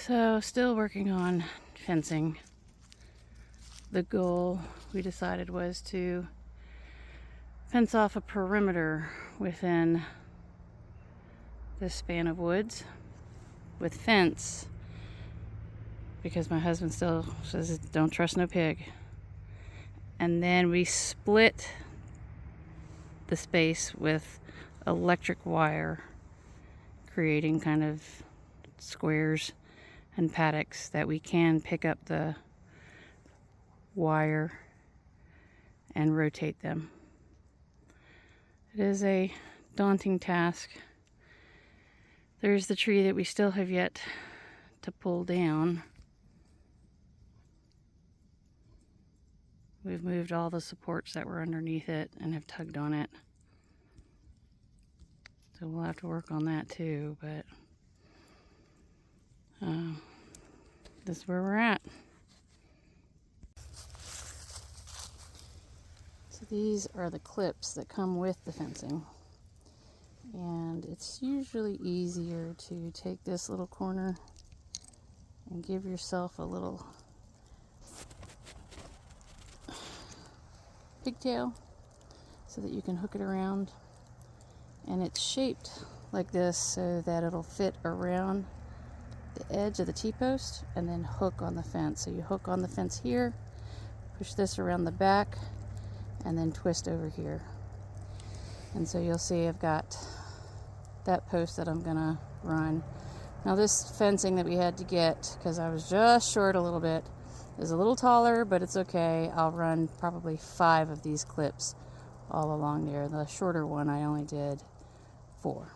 So still working on fencing. The goal we decided was to fence off a perimeter within this span of woods with fence, because my husband still says don't trust no pig. And then we split the space with electric wire, creating kind of squares and paddocks that we can pick up the wire and rotate them. It is a daunting task. There's the tree that we still have yet to pull down. We've moved all the supports that were underneath it and have tugged on it. So we'll have to work on that too, but this is where we're at. So these are the clips that come with the fencing. And it's usually easier to take this little corner and give yourself a little pigtail so that you can hook it around. And it's shaped like this so that it'll fit around the edge of the T-post and then hook on the fence. So you hook on the fence here, push this around the back, and then twist over here. And so you'll see I've got that post that I'm gonna run. Now this fencing that we had to get, because I was just short a little bit, is a little taller, but it's okay. I'll run probably 5 of these clips all along there. The shorter one I only did 4.